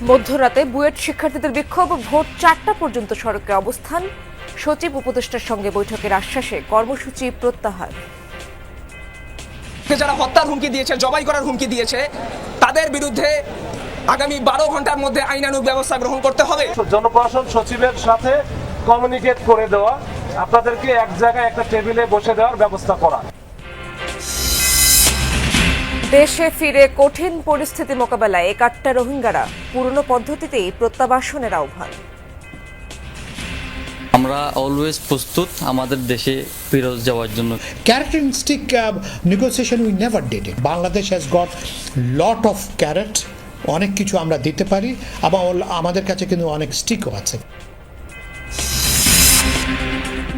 মধ্যরাতে বুয়েট শিক্ষার্থীদের বিক্ষোভ, ভোর 4টা পর্যন্ত সড়কে অবস্থান, সচিব উপদেষ্টার সঙ্গে বৈঠকের আশ্বাসে কর্মসূচি প্রত্যাহার। যারা হত্যার হুমকি দিয়েছে, জবাই করার হুমকি দিয়েছে, তাদের বিরুদ্ধে আগামী 12 ঘন্টার মধ্যে আইনানুগ ব্যবস্থা গ্রহণ করতে হবে। জনপ্রশাসন সচিবের সাথে কমিউনিকেট করে দেওয়া, আপনাদেরকে এক জায়গায় একটা টেবিলে বসে দেওয়ার ব্যবস্থা করা। দেশে ফিরে কঠিন পরিস্থিতি মোকাবেলায় একাট্টা রোহিঙ্গারা পুরনো পদ্ধতিতেই প্রত্যাবাসনের আহ্বান। আমরা অলওয়েজ প্রস্তুত আমাদের দেশে ফেরত যাওয়ার জন্য। Carrot-and-stick negotiation we never did it. Bangladesh has got lot of carrot, অনেক কিছু আমরা দিতে পারি, আবার আমাদের কাছে কিন্তু অনেক স্টিকও আছে।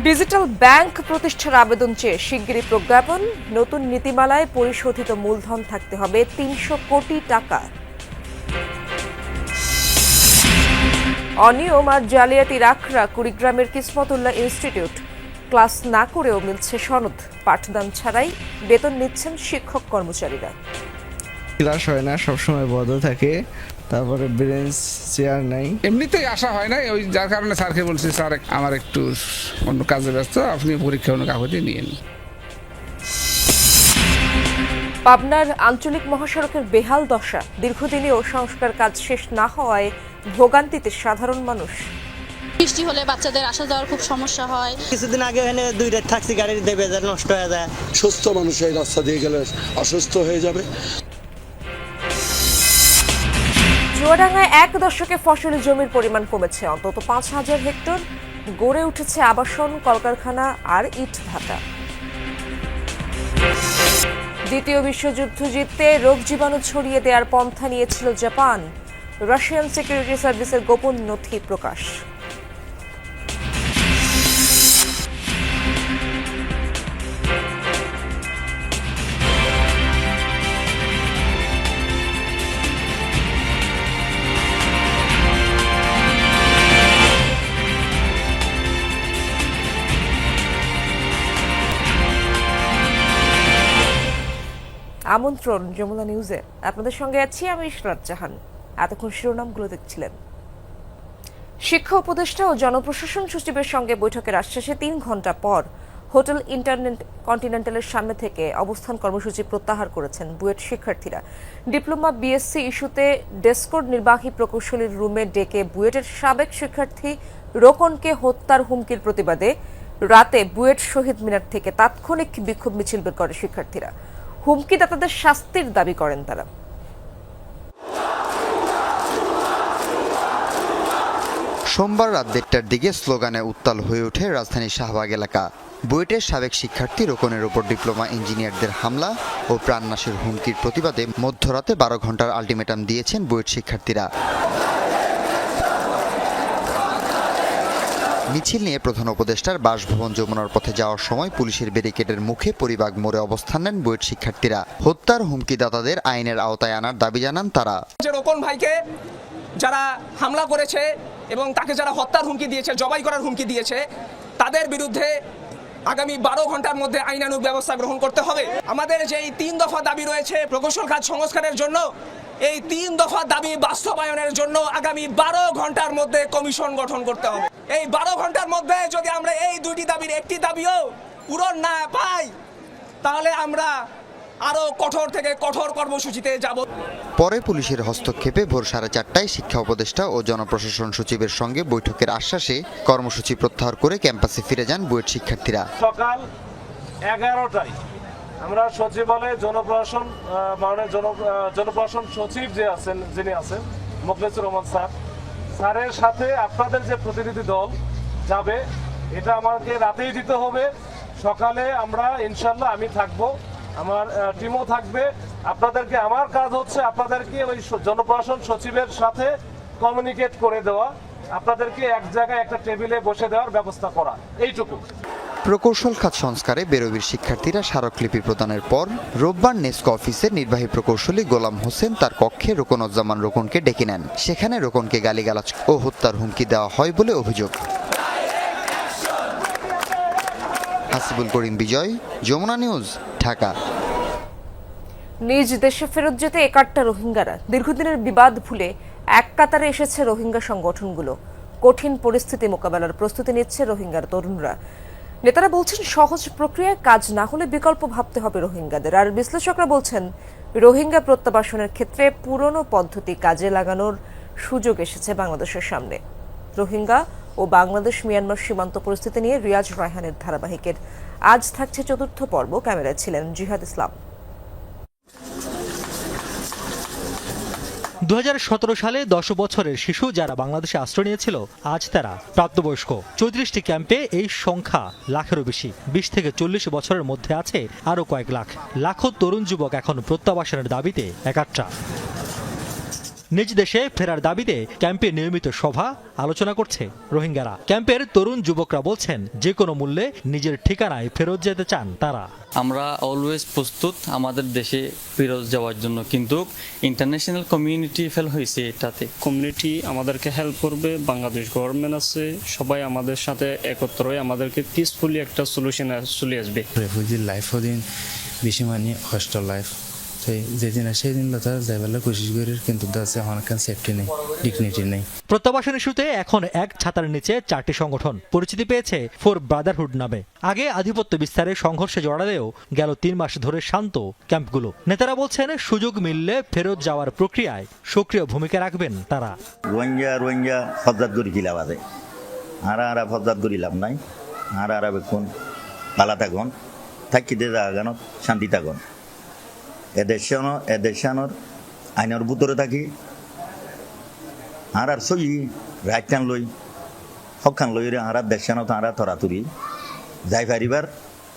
ডিজিটাল ব্যাংক প্রতিষ্ঠার আবেদন চেয়ে শিগগিরই প্রজ্ঞাপন, নতুন নীতিমালায় পরিশোধিত মূলধন থাকতে হবে 300 কোটি টাকা। অনিয়ম আর জালিয়াতির আখড়া কুড়িগ্রামের কিসমতুল্লাহ ইনস্টিটিউট, ক্লাস না করেও মিলছে সনদ, পাঠদান ছাড়াই বেতন নিচ্ছেন শিক্ষক কর্মচারীরা। ক্লাস হয় না, সবসময় বন্ধ থাকে, তারপরে বেঞ্চ চেয়ার নাই, এমনিতেই আসা হয় না, ওই যার কারণে স্যারকে বলছি, স্যার আমার একটু অন্য কাজে ব্যস্ত, আপনি পরীক্ষা অন্য কাগজে নিয়েন। পাবনার আঞ্চলিক মহাসড়কের বেহাল দশা, দীর্ঘদিনেও সংস্কার কাজ শেষ না হওয়ায় ভোগান্তিতে সাধারণ মানুষ। বৃষ্টি হলে বাচ্চাদের আসা যাওয়ার খুব সমস্যা হয়। কিছুদিন আগে এখানে 2 রাত থাকছি, গাড়ির বেজার নষ্ট হয়ে যায়। সুস্থ মানুষ এই রাস্তা দিয়ে গেলে অসুস্থ হয়ে যাবে। চুয়াডাঙ্গায় 1 দশকে ফসলি জমির পরিমাণ কমেছে অন্তত 5,000 হেক্টর, গড়ে উঠেছে আবাসন, কলকারখানা আর ইট ভাটা। দ্বিতীয় বিশ্বযুদ্ধ জিততে রোগ জীবাণু ছড়িয়ে দেওয়ার পন্থা নিয়েছিল জাপান, রাশিয়ান সিকিউরিটি সার্ভিসের গোপন নথি প্রকাশ। আমন্ত্রণ যমুনা নিউজে, আপনাদের সঙ্গে আছি আমি ইশরাত জাহান। এতক্ষণ শিরোনামগুলো দেখছিলেন। শিক্ষা উপদেষ্টা ও জনপ্রশাসন সচিবের সঙ্গে বৈঠকের আশ্বাসে 3 ঘণ্টা পর হোটেল কন্টিনেন্টালের সামনে থেকে অবস্থান কর্মসূচি প্রত্যাহার করেছেন বুয়েট শিক্ষার্থীরা। ডিপ্লোমা বিএসসি ইস্যুতে ডেসকোর নির্বাহী প্রকৌশলীর রুমে ডেকে বুয়েটের সাবেক শিক্ষার্থী রোকনকে হত্যার হুমকির প্রতিবাদে রাতে বুয়েট শহীদ মিনার থেকে তাৎক্ষণিক বিক্ষোভ মিছিল বের করে শিক্ষার্থীরা। হুমকিদাতাদের শাস্তির দাবি করেন তারা। সোমবার রাত 1টার দিকে স্লোগানে উত্তাল হয়ে ওঠে রাজধানীর শাহবাগ এলাকা। বুয়েটের সাবেক শিক্ষার্থী রোকনের ওপর ডিপ্লোমা ইঞ্জিনিয়ারদের হামলা ও প্রাণনাশের হুমকির প্রতিবাদে মধ্যরাতে 12 ঘন্টার আলটিমেটাম দিয়েছেন বুয়েট শিক্ষার্থীরা। মিছিল নিয়ে প্রধান উপদেষ্টার বাসভবন যমুনার পথে যাওয়ার সময় পুলিশের ব্যারিকেডের মুখে পরিবাগ মোড়ে অবস্থান নেন বুয়েট শিক্ষার্থীরা। হত্যার হুমকিদাতাদের আইনের আওতায় আনার দাবি জানান তারা। রোকন ভাইকে যারা হামলা করেছে এবং তাকে যারা হত্যার হুমকি দিয়েছে, জবাই করার হুমকি দিয়েছে, তাদের বিরুদ্ধে আগামী 12 ঘন্টার মধ্যে আইনানুগ ব্যবস্থা গ্রহণ করতে হবে। আমাদের যেই 3 দফা দাবি রয়েছে প্রকৌশল খাত সংস্কারের জন্য, এই 3 দফা দাবি বাস্তবায়নের জন্য আগামী 12 ঘন্টার মধ্যে কমিশন গঠন করতে হবে। এই 12 ঘন্টার মধ্যে যদি আমরা এই 2টি দাবির একটি দাবিও পূরণ না পাই, তাহলে আমরা আরো কঠোর থেকে কঠোর কর্মসূচিতে যাব। পরে পুলিশের হস্তক্ষেপে ভোর 4:30টায় শিক্ষা উপদেষ্টা ও জনপ্রশাসন সচিবের সঙ্গে বৈঠকের আশ্বাসে কর্মসূচি প্রত্যাহার করে ক্যাম্পাসে ফিরে যান বুয়েট শিক্ষার্থীরা। সকাল 11টায় আমরা সচিবালয়ে জনপ্রশাসন সচিব যিনি আছেন মোখলেসুর রহমান স্যারের সাথে আপনাদের যে প্রতিনিধি দল যাবে, এটা আমাকে রাতেই দিতে হবে। সকালে আমরা ইনশাল্লাহ আমি থাকবো, আমার টিমও থাকবে। আপনাদেরকে আমার কাজ হচ্ছে আপনাদেরকে ওই জনপ্রশাসন সচিবের সাথে কমিউনিকেট করে দেওয়া, আপনাদেরকে এক জায়গায় একটা টেবিলে বসে দেওয়ার ব্যবস্থা করা, এইটুকু। প্রকৌশল খাত সংস্কারে বেরোবির শিক্ষার্থীরা স্মারকলিপি প্রদানের পর রোববার নেস্কো অফিসের নির্বাহী প্রকৌশলী গোলাম হোসেন তার কক্ষে রোকনুজ্জামান রোকনকে ডেকে নেন। সেখানে রোকনকে গালিগালাজ ও হত্যার হুমকি দেওয়া হয় বলে অভিযোগ। হাসিবুল করিম বিজয়, যমুনা নিউজ, ঢাকা। নিজ দেশে ফেরত যেতে একাট্টা রোহিঙ্গারা দীর্ঘদিনের বিবাদ ভুলে এক কাতারে এসেছে রোহিঙ্গা সংগঠনগুলো। কঠিন পরিস্থিতি মোকাবেলার প্রস্তুতি নিচ্ছে রোহিঙ্গার তরুণরা। নেতারা বলছেন সহজ প্রক্রিয়ায় কাজ না হলে বিকল্প ভাবতে হবে রোহিঙ্গাদের। আর বিশ্লেষকরা বলছেন রোহিঙ্গা প্রত্যাবাসনের ক্ষেত্রে পুরনো পদ্ধতি কাজে লাগানোর সুযোগ এসেছে বাংলাদেশের সামনে। রোহিঙ্গা ও বাংলাদেশ মিয়ানমার সীমান্ত পরিস্থিতি নিয়ে রিয়াজ রায়হানের ধারাবাহিকের আজ থাকছে ৪র্থ পর্ব। ক্যামেরায় ছিলেন জিহাদ ইসলাম। ২০১৭ সালে ১০ বছরের শিশু যারা বাংলাদেশে আশ্রয় নিয়েছিল আজ তারা প্রাপ্তবয়স্ক। ৩৪টি ক্যাম্পে এই সংখ্যা লাখেরও বেশি। ২০ থেকে ৪০ বছরের মধ্যে আছে আরও কয়েক লাখ। লাখো তরুণ যুবক এখন প্রত্যাবাসনের দাবিতে একাট্টা। নিজ দেশে ফেরার দাবিতে ক্যাম্পে নিয়মিত সভা আলোচনা করছে রোহিঙ্গারা। ক্যাম্পের তরুণ যুবকরা বলছেন যে কোনো মূল্যে নিজের ঠিকানায় ফেরত যেতে চান তারা। আমরা অলওয়েজ প্রস্তুত আমাদের দেশে ফেরত যাওয়ার জন্য, কিন্তু ইন্টারন্যাশনাল কমিউনিটি ফেল হয়েছে এটাতে। কমিউনিটি আমাদেরকে হেল্প করবে, বাংলাদেশ গভর্নমেন্ট আছে, সবাই আমাদের সাথে একত্র হয়ে আমাদেরকে পিসফুলি একটা সলিউশন চলে আসবে। রেফিউজি লাইফ দিন বেশি মানে কষ্ট লাইফ যেদিন সেদিন যাইবার কোশিশ করি, কিন্তু এখন সেফটি নেই, ডিগনিটি নেই। প্রত্যাবাসন ইস্যুতে এখন এক ছাতার নিচে 4টি সংগঠন পরিচিতি পেয়েছে ফোর ব্রাদারহুড নামে। আগে আধিপত্য বিস্তারে সংঘর্ষে জড়ালেও গেল 3 মাস ধরে শান্ত ক্যাম্পগুলো। নেতারা বলছেন সুযোগ মিললে ফেরত যাওয়ার প্রক্রিয়ায় সক্রিয় ভূমিকা রাখবেন তারা। রোহিঙ্গা ফজ্জাত গড়ি কি লাভ আছে? আরা ফজ্জাত গড়ি লাভ নাই। আরা বেক্ষণ পালা থাকুন, থাকিতে জাগান শান্তি থাকুন। এদেশানোর আইনের ভিতরে থাকি আর সই রাইটান লই হকান লই আর দেশানো আর তরাতুরি যাই পারিবার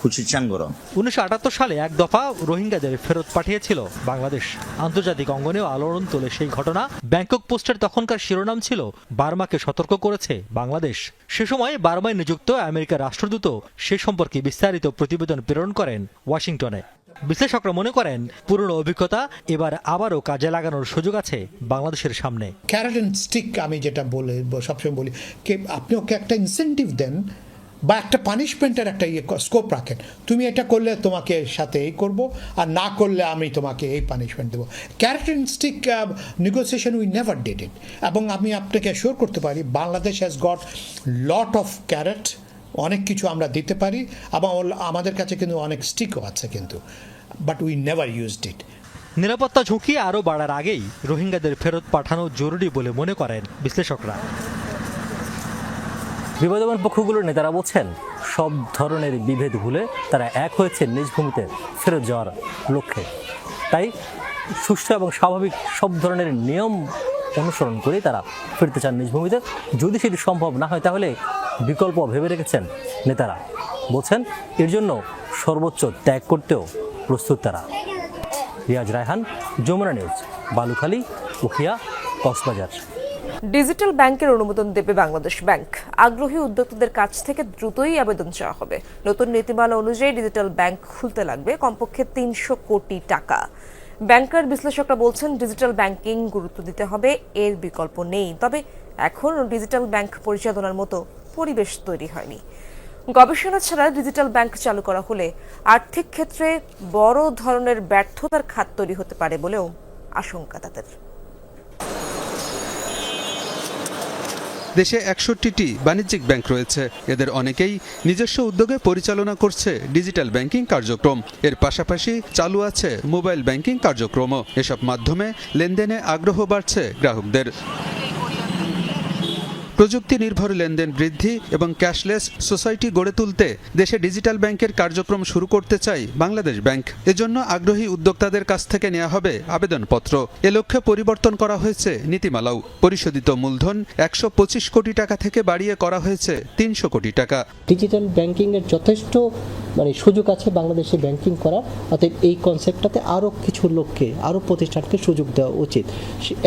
খুশি চান গরম। 1978 সালে এক দফা রোহিঙ্গাদের ফেরত পাঠিয়েছিল বাংলাদেশ। আন্তর্জাতিক অঙ্গনেও আলোড়ন তোলে সেই ঘটনা। ব্যাংকক পোস্টের তখনকার শিরোনাম ছিল বার্মাকে সতর্ক করেছে বাংলাদেশ। সে সময় বার্মায় নিযুক্ত আমেরিকার রাষ্ট্রদূত সে সম্পর্কে বিস্তারিত প্রতিবেদন প্রেরণ করেন ওয়াশিংটনে। বিশ্লেষকরা মনে করেন পুরনো অভিজ্ঞতা এবার আবারও কাজে লাগানোর সুযোগ আছে বাংলাদেশের সামনে। ক্যারেট অ্যান্ড স্টিক আমি যেটা সবসময় বলি, আপনি ওকে একটা ইনসেন্টিভ দেন বা একটা পানিশমেন্টের একটা স্কোপ রাখেন। তুমি এটা করলে তোমাকে সাথে এই করব, আর না করলে আমি তোমাকে এই পানিশমেন্ট দেবো। Carrot and stick negotiation we never did it. এবং আমি আপনাকে অ্যাসিওর করতে পারি Bangladesh has got lot of carrot, অনেক কিছু আমরা দিতে পারি এবং আমাদের কাছে কিন্তু অনেক স্টিকও আছে, কিন্তু বাট উই নেভার ইউজড ইট। নিরাপত্তা ঝুঁকি আরও বাড়ার আগেই রোহিঙ্গাদের ফেরত পাঠানো জরুরি বলে মনে করেন বিশ্লেষকরা। বিবাদমান পক্ষগুলোর নেতারা বলছেন সব ধরনের বিভেদ ভুলে তারা এক হয়েছে নিজ ভূমিতে ফেরত যাওয়ার লক্ষ্যে। তাই সুষ্ঠু এবং স্বাভাবিক সব ধরনের নিয়ম অনুসরণ করে তারা ফিরতে চান নিজ ভূমিতে। যদি সেটি সম্ভব না হয় তাহলে বিকল্প ভেবে রেখেছেন নেতারা। বলছেন এর জন্য সর্বোচ্চ ত্যাগ করতেও প্রস্তুত তারা। রিয়াজ রায়হান, যমুনা নিউজ, বালুখালী, উখিয়া, কক্সবাজার। ডিজিটাল ব্যাংকের অনুমোদন দেবে বাংলাদেশ ব্যাংক। আগ্রহী উদ্যোক্তাদের কাছ থেকে দ্রুতই আবেদন চাওয়া হবে। নতুন নীতিমালা অনুযায়ী ডিজিটাল ব্যাংক খুলতে লাগবে কমপক্ষে ৩০০ কোটি টাকা। ব্যাংকার বিশ্লেষকরা বলছেন ডিজিটাল ব্যাংকিং গুরুত্ব দিতে হবে, এর বিকল্প নেই। তবে এখনও ডিজিটাল ব্যাংক পরিচালনার মতো পরিবেশ তৈরি হয়নি। গবেষণা ছাড়া ডিজিটাল ব্যাংক চালু করা হলে আর্থিক ক্ষেত্রে বড় ধরনের ব্যর্থতার খাত তৈরি হতে পারে বলেও আশঙ্কা তাদের। দেশে ৬১টি বাণিজ্যিক ব্যাংক রয়েছে। এদের অনেকেই নিজস্ব উদ্যোগে পরিচালনা করছে ডিজিটাল ব্যাংকিং কার্যক্রম। এর পাশাপাশি চালু আছে মোবাইল ব্যাংকিং কার্যক্রমও। এসব মাধ্যমে লেনদেনে আগ্রহ বাড়ছে গ্রাহকদের। প্রযুক্তি নির্ভর লেনদেন বৃদ্ধি এবং ক্যাশলেস সোসাইটি গড়ে তুলতে দেশে ডিজিটাল ব্যাংকের কার্যক্রম শুরু করতে চায় বাংলাদেশ ব্যাংক। এজন্য আগ্রহী উদ্যোক্তাদের কাছ থেকে নেওয়া হবে আবেদনপত্র। এ লক্ষ্যে পরিবর্তন করা হয়েছে নীতিমালাও। পরিশোধিত মূলধন ১২৫ কোটি টাকা থেকে বাড়িয়ে করা হয়েছে ৩০০ কোটি টাকা। ডিজিটাল ব্যাংকিং এর যথেষ্ট সুযোগ আছে বাংলাদেশে ব্যাংকিং করা। অতএব এই কনসেপ্টটাতে আরও কিছু লোককে, আরও প্রতিষ্ঠানকে সুযোগ দেওয়া উচিত।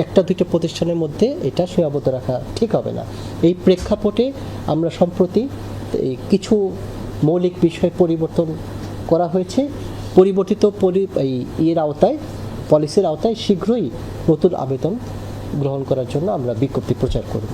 একটা দুইটা প্রতিষ্ঠানের মধ্যে এটা সীমাবদ্ধ রাখা ঠিক হবে না। এই প্রেক্ষাপটে আমরা সম্প্রতি কিছু মৌলিক বিষয় পরিবর্তন করা হয়েছে। পরিবর্তিত পলিসির আওতায় শীঘ্রই নতুন আবেদন গ্রহণ করার জন্য আমরা বিজ্ঞপ্তি প্রচার করব।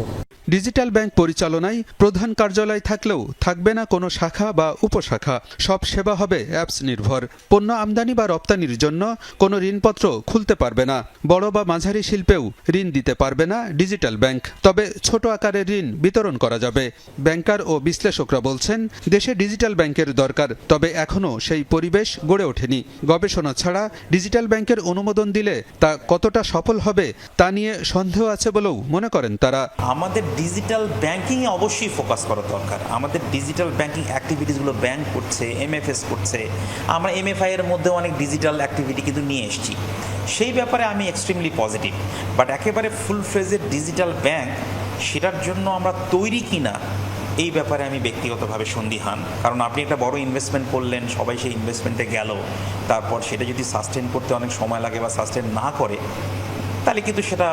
ডিজিটাল ব্যাংক পরিচালনায় প্রধান কার্যালয় থাকলেও থাকবে না কোনো শাখা বা উপশাখা, সব সেবা হবে অ্যাপস নির্ভর। পণ্য আমদানি বা রপ্তানির জন্য কোনো ঋণপত্র খুলতে পারবে না, বড় বা মাঝারি শিল্পেও ঋণ দিতে পারবে না ডিজিটাল ব্যাংক। তবে ছোট আকারের ঋণ বিতরণ করা যাবে। ব্যাংকার ও বিশ্লেষকরা বলছেন দেশে ডিজিটাল ব্যাংকের দরকার, তবে এখনও সেই পরিবেশ গড়ে ওঠেনি। গবেষণা ছাড়া ডিজিটাল ব্যাংকের অনুমোদন দিলে তা কতটা সফল হবে তা নিয়ে সন্দেহ আছে বলেও মনে করেন তারা। আমাদের ডিজিটাল ব্যাংকিংয়ে অবশ্যই ফোকাস করা দরকার। আমাদের ডিজিটাল ব্যাংকিং অ্যাক্টিভিটিসগুলো ব্যাংক করছে, এমএফএস করছে, আমরা এমএফআই এর মধ্যে অনেক ডিজিটাল অ্যাক্টিভিটি কিন্তু নিয়ে এসেছি। সেই ব্যাপারে আমি এক্সট্রিমলি পজিটিভ, বাট একেবারে ফুল ফ্লেজের ডিজিটাল ব্যাংক সেটার জন্য আমরা তৈরি কিনা এই ব্যাপারে আমি ব্যক্তিগতভাবে সন্দিহান। কারণ আপনি একটা বড় ইনভেস্টমেন্ট করলেন, সবাই সেই ইনভেস্টমেন্টে গেল, তারপর সেটা যদি সাস্টেন করতে অনেক সময় লাগে বা সাস্টেন না করে, তাহলে কিন্তু সেটা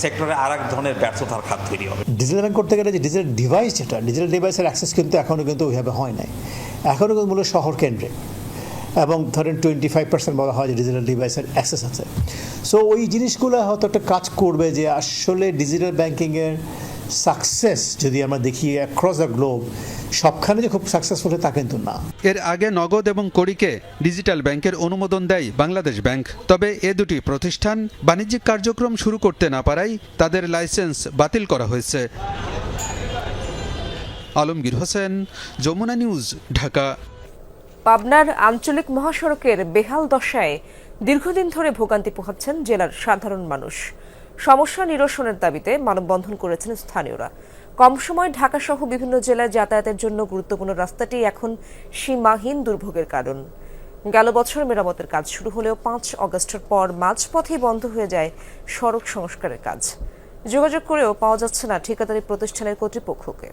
সেক্টরে আর এক ধরনের ব্যর্থতার খাত তৈরি হবে। ডিজিটাল ব্যাংক করতে গেলে যে ডিজিটাল ডিভাইস, যেটা ডিজিটাল ডিভাইসের অ্যাক্সেস কিন্তু এখনও কিন্তু ওইভাবে হয় নাই। এখনও কিন্তু মূলত শহর কেন্দ্রে, এবং ধরেন 25% বলা হয় যে ডিজিটাল ডিভাইসের অ্যাক্সেস আছে। সো ওই জিনিসগুলো হয়তো একটা কাজ করবে যে আসলে ডিজিটাল ব্যাংকিংয়ের সাকসেস যদি আমরা দেখি অ্যাক্রস দ্য গ্লোব সবখানে যে খুব সাকসেসফুল তা কিন্তু না। এর আগে নগদ এবং কড়িকে ডিজিটাল ব্যাংকের অনুমোদন দেয় বাংলাদেশ ব্যাংক। তবে এ দুটি প্রতিষ্ঠান বাণিজ্যিক কার্যক্রম শুরু করতে না পারায় তাদের লাইসেন্স বাতিল করা হয়েছে। আলমগীর হোসেন, যমুনা নিউজ, ঢাকা। পাবনার আঞ্চলিক মহাসড়কের বেহাল দশায় দীর্ঘদিন ধরে ভোগান্তি পোহাচ্ছেন জেলার সাধারণ মানুষ। সমস্যা নিরসনের দাবিতে মানববন্ধন করেছেন স্থানীয়রা। কম সময় ঢাকা সহ বিভিন্ন জেলায় যাতায়াতের জন্য গুরুত্বপূর্ণ রাস্তাটি এখন সীমাহীন দুর্ভোগের কারণ। গেল বছর মেরামতের কাজ শুরু হলেও 5 আগস্টের পর মাঝপথেই বন্ধ হয়ে যায় সড়ক সংস্কারের কাজ। যোগাযোগ করেও পাওয়া যাচ্ছে না ঠিকাদারি প্রতিষ্ঠানের কর্তৃপক্ষকে।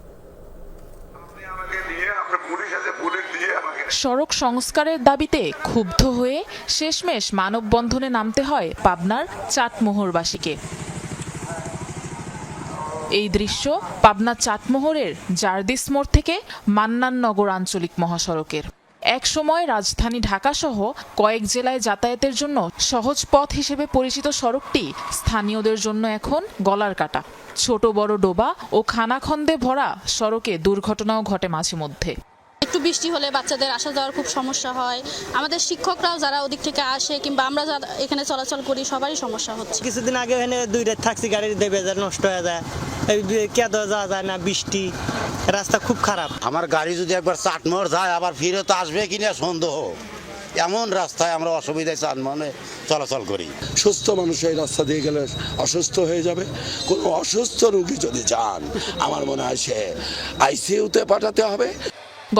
সড়ক সংস্কারের দাবিতে ক্ষুব্ধ হয়ে শেষমেশ মানববন্ধনে নামতে হয় পাবনার চাটমোহরবাসীকে। এই দৃশ্য পাবনা চাটমোহরের জারদিস মোড় থেকে মান্নাননগর আঞ্চলিক মহাসড়কের। একসময় রাজধানী ঢাকা সহ কয়েক জেলায় যাতায়াতের জন্য সহজ পথ হিসেবে পরিচিত সড়কটি স্থানীয়দের জন্য এখন গলার কাটা। ছোট বড় ডোবা ও খানাখন্দে ভরা সড়কে দুর্ঘটনাও ঘটে মাঝে মধ্যে। একটু বৃষ্টি হলে বাচ্চাদের আসা যাওয়ার খুব সমস্যা হয়। আমাদের শিক্ষকরাও যারা ওদিক থেকে আসে কিংবা আমরা যারা এখানে চলাচল করি সবারই সমস্যা হচ্ছে। কিছুদিন আগে এখানে 2 রাত থাকছি, গাড়ির দেবে নষ্ট হয়ে যায়, কেদো যাওয়া যায় না, বৃষ্টি, রাস্তা খুব খারাপ। আমার গাড়ি যদি একবার চাটমোহর যায় আবার ফিরে তো আসবে কিনা সন্দেহ, এমন রাস্তায় আমরা অসুবিধায় চাটমোহরে চলাচল করি। সুস্থ মানুষ এই রাস্তা দিয়ে গেলে অসুস্থ হয়ে যাবে। কোনো অসুস্থ রোগী যদি যান, আমার মনে হয় সে আইসিইউতে পাঠাতে হবে।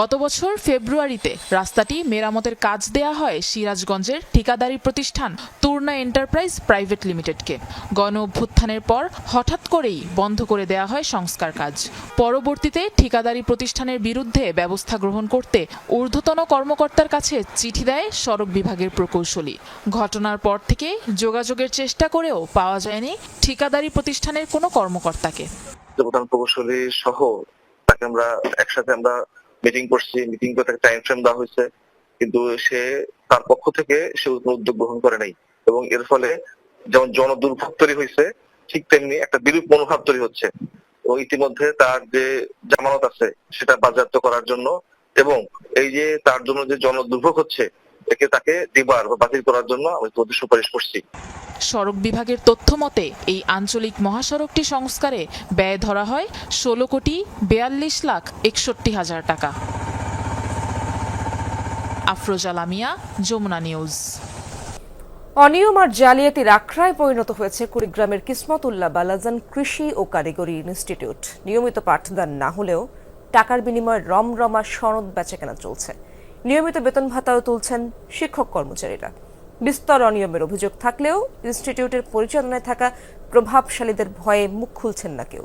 গত বছর ফেব্রুয়ারিতে রাস্তাটি মেরামতের কাজ দেয়া হয় সিরাজগঞ্জের ঠিকাদারি প্রতিষ্ঠান তুর্না এন্টারপ্রাইজ প্রাইভেট লিমিটেডকে। গণ অভ্যুত্থানের পর হঠাৎ করেই বন্ধ করে দেয়া হয় সংস্কার কাজ। পরবর্তীতে ঠিকাদারি প্রতিষ্ঠানের বিরুদ্ধে ব্যবস্থা গ্রহণ করতে ঊর্ধ্বতন কর্মকর্তার কাছে চিঠি দেয় সড়ক বিভাগের প্রকৌশলী। ঘটনার পর থেকে যোগাযোগের চেষ্টা করেও পাওয়া যায়নি ঠিকাদারি প্রতিষ্ঠানের কোনো কর্মকর্তাকে। প্রধান প্রকৌশলী সহ তাকে আমরা একসাথে মিটিং করছি, মিটিং করে তাকে টাইম ফ্রেম দেওয়া হয়েছে, কিন্তু সে তার পক্ষ থেকে সে উদ্যোগ গ্রহণ করে নাই। এবং এর ফলে যেমন জনদুর্ভোগ তৈরি হয়েছে, ঠিক তেমনি একটা বিরূপ মনোভাব তৈরি হচ্ছে। এবং ইতিমধ্যে তার যে জামানত আছে সেটা বাজেয়াপ্ত করার জন্য এবং এই যে তার জন্য যে জনদুর্ভোগ হচ্ছে একে তাকে দিবার বা বাতিল করার জন্য আমি প্রতি সুপারিশ করছি। সড়ক বিভাগের তথ্য মতে এই আঞ্চলিক মহাসড়কটি সংস্কারে ব্যয় ধরা হয় 16,42,61,000 টাকা। আফরোজা লামিয়া, যমুনা নিউজ। অনিয়ম আর জালিয়াতির আখড়ায় পরিণত হয়েছে কুড়িগ্রামের কিসমত-উল্লাহ বালাজান কৃষি ও কারিগরি ইনস্টিটিউট। নিয়মিত পাঠদান না হলেও টাকার বিনিময়ে রমরমা সনদ বেচাকেনা চলছে। নিয়মিত বেতন ভাতাও তুলছেন শিক্ষক কর্মচারীরা। বিস্তর অনিয়মের অভিযোগ থাকলেও ইনস্টিটিউটের পরিচালনায় থাকা প্রভাবশালীদের ভয়ে মুখ খুলছেন না কেউ।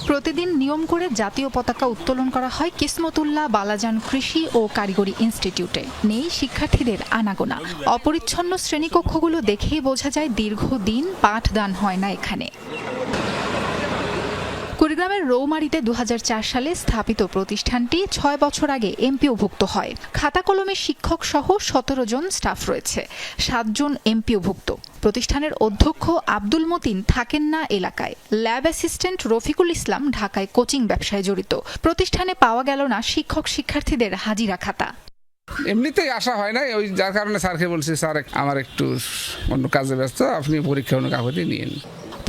প্রতিদিন নিয়ম করে জাতীয় পতাকা উত্তোলন করা হয় কিসমত-উল্লাহ বালাজান কৃষি ও কারিগরি ইনস্টিটিউটে। নেই শিক্ষার্থীদের আনাগোনা। অপরিচ্ছন্ন শ্রেণীকক্ষগুলো দেখেই বোঝা যায় দীর্ঘদিন পাঠদান হয় না এখানে। কুড়িগ্রাম কুড়িগ্রামের রৌমারীতে 2004 সালে স্থাপিত প্রতিষ্ঠানটি 6 বছর আগে এমপিওভুক্ত হয়। খাতা কলমে শিক্ষক সহ 17 জন স্টাফ রয়েছে, 7 জন এমপিওভুক্ত। প্রতিষ্ঠানের অধ্যক্ষ আব্দুল মতিন থাকেন না এলাকায়। ল্যাব অ্যাসিস্ট্যান্ট রফিকুল ইসলাম ঢাকায় কোচিং ব্যবসায় জড়িত। প্রতিষ্ঠানে পাওয়া গেল না শিক্ষক শিক্ষার্থীদের হাজিরা খাতা। এমনিতেই আসা হয় না, ওই যার কারণে স্যারকে বলছি, স্যার আমার একটু অন্য কাজে ব্যস্ত, আপনি পরীক্ষা অন্য কাগজে নিন।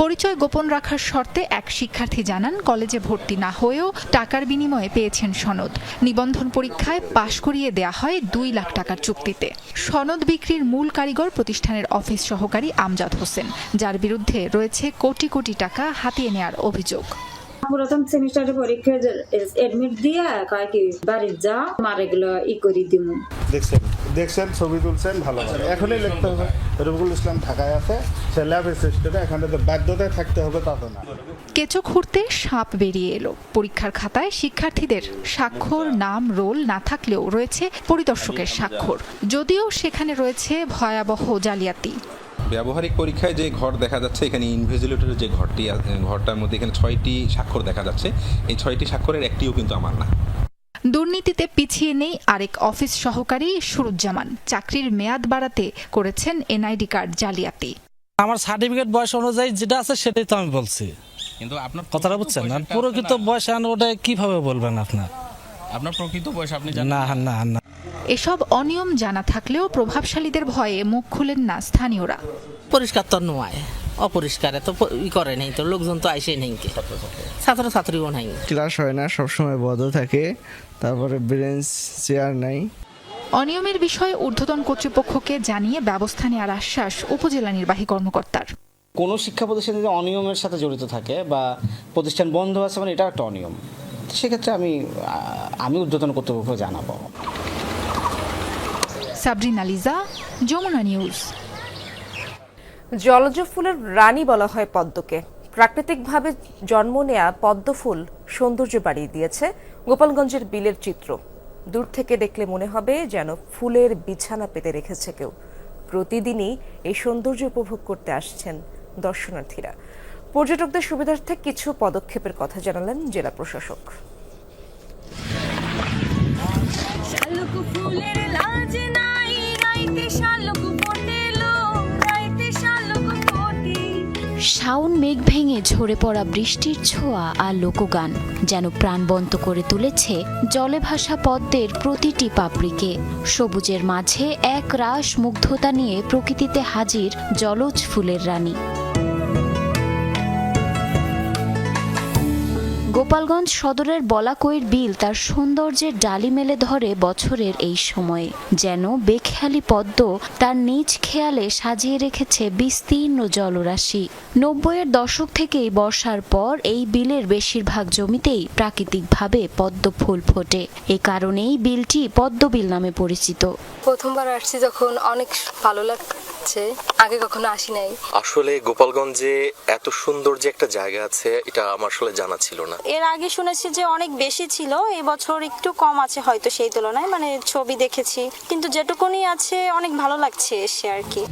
পরিচয় গোপন রাখার শর্তে এক শিক্ষার্থী জানান, কলেজে ভর্তি না হয়েও টাকার বিনিময়ে পেয়েছেন সনদ। নিবন্ধন পরীক্ষায় পাশ করিয়ে দেয়া হয় 2 লাখ টাকার চুক্তিতে। সনদ বিক্রির মূল কারিগর প্রতিষ্ঠানের অফিস সহকারী আমজাদ হোসেন, যার বিরুদ্ধে রয়েছে কোটি কোটি টাকা হাতিয়ে নেয়ার অভিযোগ। প্রথম সেমিস্টারে পরীক্ষা এডমিট দিয়ে কয় কি বাড়ির যা মারে গুলো করে দিব। দেখছেন ছবি তুলছেন, ভালো এখনই লিখতে হবে। রফিকুল ইসলাম ঢাকায় আছে, সে ল্যাব অ্যাসিস্ট্যান্ট, এখানে তো বাধ্যতায় থাকতে হবে তা তো না। কেঁচো খুঁড়তে সাপ বেরিয়ে এলো। পরীক্ষার খাতায় শিক্ষার্থীদের স্বাক্ষর, নাম, রোল না থাকলেও রয়েছে পরিদর্শকের স্বাক্ষর, যদিও সেখানে রয়েছে ভয়াবহ জালিয়াতি। ব্যবহারিক পরীক্ষায় যে ঘর দেখা যাচ্ছে, এখানে ইনভিজিলেটরের যে ঘরটার মধ্যে এখানে 6টি স্বাক্ষর দেখা যাচ্ছে, এই 6টি স্বাক্ষরের একটিও কিন্তু আমার না। দুর্নীতিতে পিছিয়ে নেই আরেক অফিস সহকারী সুরুজ্জামান। চাকরির মেয়াদ বাড়াতে করেছেন এনআইডি কার্ড জালিয়াতি। আমার সার্টিফিকেট বয়স অনুযায়ী যেটা আছে সেটাই তো আমি বলছি, কিন্তু আপনার কথাটা বুঝছেন না, প্রকৃত বয়স ওটা কিভাবে বলবেন আপনার প্রকৃত বয়স আপনি না না না। এসব অনিয়ম জানা থাকলেও প্রভাবশালীদের ভয়ে মুখ খুলেন না স্থানীয়রা। পরিষ্কার তো নয়, অপরিষ্কার তো করে নেই, তো লোকজন তো আইসে নেই, ছাত্রছাত্রীও নাই, ক্লাস হয় না, সবসময় বন্ধ থাকে, তারপরে বেঞ্চ চেয়ার নাই। অনিয়মের বিষয়ে ঊর্ধ্বতন কর্তৃপক্ষকে জানিয়ে ব্যবস্থা নেওয়ার আশ্বাস উপজেলা নির্বাহী কর্মকর্তার। কোনো শিক্ষা প্রতিষ্ঠান যদি অনিয়মের সাথে জড়িত থাকে বা প্রতিষ্ঠান বন্ধ আছে, মানে এটা একটা অনিয়ম, সেক্ষেত্রে আমি ঊর্ধ্বতন কর্তৃপক্ষকে জানাবো। সাবরিনা লিজা, যমুনা নিউজ। জলজ ফুলের রানী বলা হয় পদ্মকে। প্রাকৃতিকভাবে জন্ম নেয়া পদ্ম ফুল সৌন্দর্য বাড়িয়ে দিয়েছে গোপালগঞ্জের বিলের চিত্র। দূর থেকে দেখলে মনে হবে যেন ফুলের বিছানা পেতে রেখেছে কেউ। প্রতিদিনই এই সৌন্দর্য উপভোগ করতে আসছেন দর্শনার্থীরা। পর্যটকদের সুবিধার্থে কিছু পদক্ষেপের কথা জানালেন জেলা প্রশাসক। শাওন মেঘ ভেঙে ঝরে পড়া বৃষ্টির ছোঁয়া আর লোকগান যেন প্রাণবন্ত করে তুলেছে জলে ভাসা পদ্মের প্রতিটি পাপড়িকে। সবুজের মাঝে এক রাস মুগ্ধতা নিয়ে প্রকৃতিতে হাজির জলজ ফুলের রানী। গোপালগঞ্জ সদরের বলাকইর বিল তার সৌন্দর্যের ডালি মেলে ধরে বছরের এই সময়ে। যেন বেখেয়ালি পদ্ম তার নিজ খেয়ালে সাজিয়ে রেখেছে বিস্তীর্ণ জলরাশি। 90-এর দশক থেকেই বর্ষার পর এই বিলের বেশিরভাগ জমিতেই প্রাকৃতিকভাবে পদ্ম ফুল ফোটে। এ কারণেই বিলটি পদ্মবিল নামে পরিচিত। প্রথমবার আসছি যখন অনেক ভালো লাগছে, আগে কখনো আসি নাই। আসলে গোপালগঞ্জে এত সুন্দর যে একটা জায়গা আছে এটা আমার আসলে জানা ছিল না। এর আগে শুনেছি যে অনেক বেশি ছিল, এই বছর একটু কম আছে হয়তো সেই তুলনায়, মানে ছবি দেখেছি, কিন্তু যেটুকুনি আছে অনেক ভালো লাগছে এসে আর কি।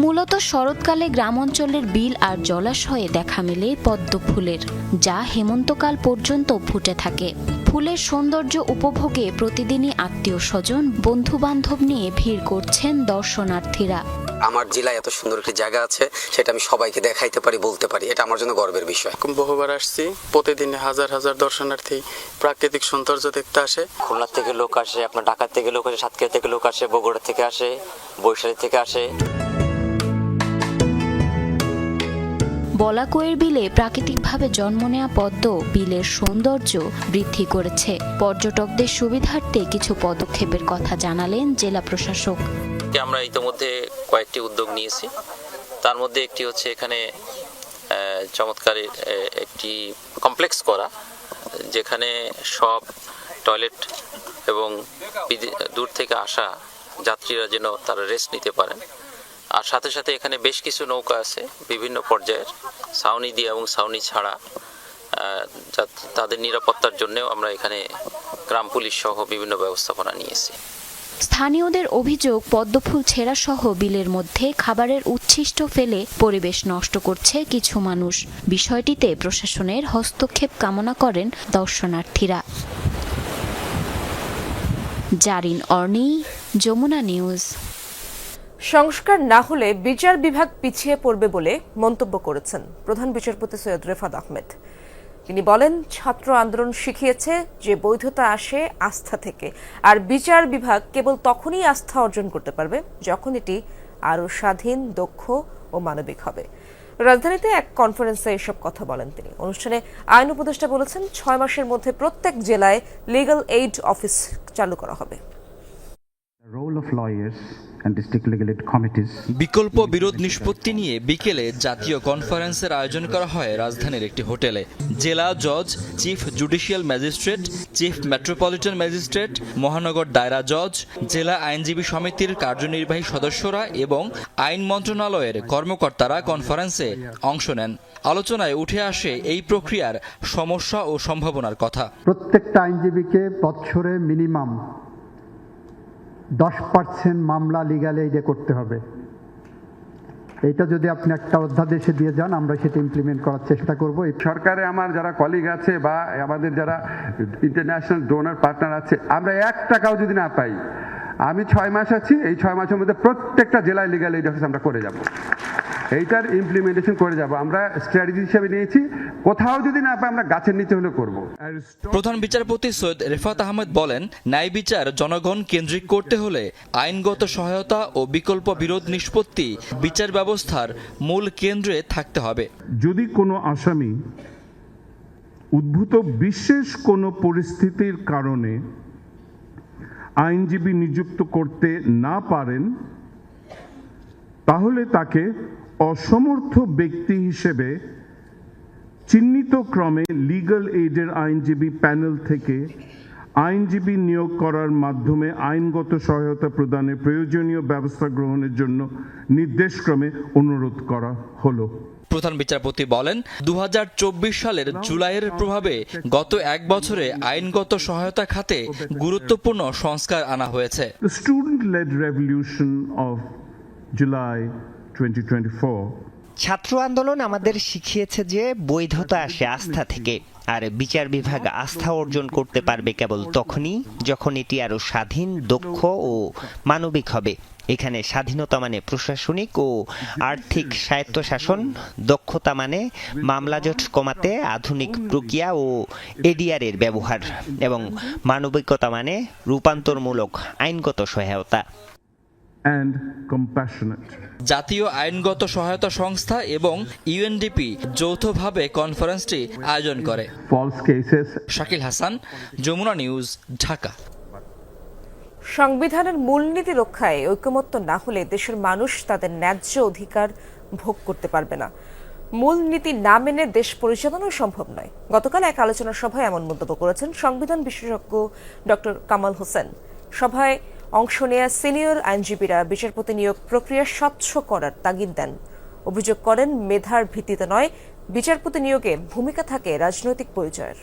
মূলত শরৎকালে গ্রাম অঞ্চলের বিল আর জলাশয়ে দেখা মেলে পদ্ম ফুলের, যা হেমন্তকাল পর্যন্ত ফুটে থাকে। ফুলের সৌন্দর্য উপভোগে প্রতিদিনই আত্মীয় স্বজন, বন্ধু বান্ধব নিয়ে ভিড় করছেন দর্শনার্থীরা। আমার জেলায় এত সুন্দর একটি জায়গা আছে, সেটা আমি সবাইকে দেখাইতে পারি, বলতে পারি, এটা আমার জন্য গর্বের বিষয়। বহুবার আসছি, প্রতিদিন হাজার হাজার দর্শনার্থী প্রাকৃতিক সৌন্দর্য দেখতে আসে। খুলনা থেকে লোক আসে, আপনার ঢাকা থেকে লোক আসে, সাতক্ষীরা থেকে লোক আসে, বগুড়া থেকে আসে, বরিশাল থেকে আসে। বলাকইর বিলে প্রাকৃতিকভাবে জন্ম নেওয়া পদ্ম বিলের সৌন্দর্য বৃদ্ধি করেছে। পর্যটকদের সুবিধার্থে কিছু পদক্ষেপের কথা জানালেন জেলা প্রশাসক। আমরা ইতিমধ্যে কয়েকটি উদ্যোগ নিয়েছি, তার মধ্যে একটি হচ্ছে এখানে চমৎকার একটি কমপ্লেক্স করা, যেখানে সব টয়লেট এবং দূর থেকে আসা যাত্রীরা যেন তারা রেস্ট নিতে পারেন। আর সাথে সাথে এখানে বেশ কিছু নৌকা আছে বিভিন্ন পর্যায়ের, ছাউনি দিয়ে এবং ছাউনি ছাড়া, তাদের নিরাপত্তার জন্যও আমরা এখানে গ্রাম পুলিশ সহ বিভিন্ন ব্যবস্থাপনা নিয়েছি। স্থানীয়দের অভিযোগ পদ্মফুল ছেঁড়া সহ বিলের মধ্যে খাবারের উচ্ছিষ্ট ফেলে পরিবেশ নষ্ট করছে কিছু মানুষ। বিষয়টিতে প্রশাসনের হস্তক্ষেপ কামনা করেন দর্শনার্থীরা। জারিন অর্নি, যমুনা নিউজ। সংস্কার না হলে বিচার বিভাগ পিছিয়ে পড়বে বলে মন্তব্য করেছেন প্রধান বিচারপতি সৈয়দ রেফাত আহমেদ। তিনি বলেন, ছাত্র আন্দোলন শিখিয়েছে যে বৈধতা আসে আস্থা থেকে, আর বিচার বিভাগ কেবল তখনই আস্থা অর্জন করতে পারবে যখন এটি আরও স্বাধীন, দক্ষ ও মানবিক হবে। রাজধানীতে এক কনফারেন্সে এসব কথা বলেন তিনি। অনুষ্ঠানে আইন উপদেষ্টা বলেছেন, 6 মাসের মধ্যে প্রত্যেক জেলায় লিগ্যাল এইড অফিস চালু করা হবে। বিকল্প বিরোধ নিষ্পত্তি নিয়ে বিকেলে জাতীয় কনফারেন্সের আয়োজন করা হয় রাজধানীর একটি হোটেলে। জেলা জজ, chief judicial magistrate, chief metropolitan magistrate, মহানগর দায়রা জজ, জেলা আইনজীবী সমিতির কার্যনির্বাহী সদস্যরা এবং আইন মন্ত্রণালয়ের কর্মকর্তারা কনফারেন্সে অংশ নেন। আলোচনায় উঠে আসে এই প্রক্রিয়ার সমস্যা ও সম্ভাবনার কথা। প্রত্যেকটা আইনজীবীকে বছরে মিনিমাম 10% মামলা লিগ্যাল এইডে করতে হবে। এটা যদি আপনি একটা অধ্যাদেশে দিয়ে যান, আমরা সেটা ইমপ্লিমেন্ট করার চেষ্টা করব। সরকারে আমার যারা কলিগ আছে বা আমাদের যারা ইন্টারন্যাশনাল ডোনার পার্টনার আছে, আমরা 1 টাকাও যদি না পাই, আমি 6 মাস আছি, এই 6 মাসের মধ্যে প্রত্যেকটা জেলায় লিগ্যাল এইড অফিস আমরা করে যাব, এইটার ইমপ্লিমেন্টেশন করে যাব। আমরা স্ট্র্যাটেজি হিসেবে নিয়েছি, কোথাও যদি না পাই আমরা গাছের নিচে হলে করব। প্রধান বিচারপতি সৈয়দ রেফাত আহমেদ বলেন, ন্যায় বিচার জনগণ কেন্দ্রিক করতে হলে আইনগত সহায়তা ও বিকল্প বিরোধ নিষ্পত্তি বিচার ব্যবস্থার মূল কেন্দ্রে থাকতে হবে। যদি কোনো আসামি উদ্ভূত বিশেষ কোনো পরিস্থিতির কারণে আইনজীবী নিযুক্ত করতে না পারেন, তাহলে তাকে অসমর্থ ব্যক্তি হিসেবে চিহ্নিত ক্রমে লিগ্যাল এইডের আইনজীবী প্যানেল থেকে আইনজীবী নিয়োগ করার মাধ্যমে আইনগত সহায়তা প্রদানের প্রয়োজনীয় ব্যবস্থা গ্রহণের জন্য নির্দেশক্রমে অনুরোধ করা হলো। প্রধান বিচারপতি বলেন, 2024 সালের জুলাইয়ের প্রভাবে গত 1 বছরে আইনগত সহায়তা খাতে গুরুত্বপূর্ণ সংস্কার আনা হয়েছে। The student-led revolution of July 2024. ছাত্র আন্দোলন আমাদের শিখিয়েছে যে বৈধতা আসে আস্থা থেকে, আর বিচার বিভাগ আস্থা অর্জন করতে পারবে কেবল তখনই যখন এটি আরো স্বাধীন, দক্ষ ও মানবিক হবে। এখানে স্বাধীনতা মানে প্রশাসনিক ও আর্থিক স্বায়ত্তশাসন, দক্ষতা মানে মামলা জট কমাতে আধুনিক প্রক্রিয়া ও এডিআর এর ব্যবহার, এবং মানবিকতা মানে রূপান্তরমূলক আইনগত সহায়তা। জাতীয় আইনগত সহায়তা সংস্থা এবং ইউএনডিপি যৌথভাবে কনফারেন্সটি আয়োজন করে। শাকিল হাসান, যমুনা নিউজ, ঢাকা। সংবিধানের মূলনীতি রক্ষায় ঐকমত্য না হলে দেশের মানুষ তাদের ন্যায্য অধিকার ভোগ করতে পারবে না। মূলনীতি না মেনে দেশ পরিচালনাও সম্ভব নয়। গতকাল এক আলোচনা সভায় এমন মন্তব্য করেছেন সংবিধান বিশেষজ্ঞ ডক্টর কামাল হোসেন। সভায় অংশ নেয়া সিনিয়র আইনজীবীরা বিচারপতি নিয়োগ প্রক্রিয়া স্বচ্ছ করার তাগিদ দেন। অভিযোগ করেন, মেধার ভিত্তিতে নয়, বিচারপতি নিয়োগে ভূমিকা থাকে রাজনৈতিক পরিচয়ের।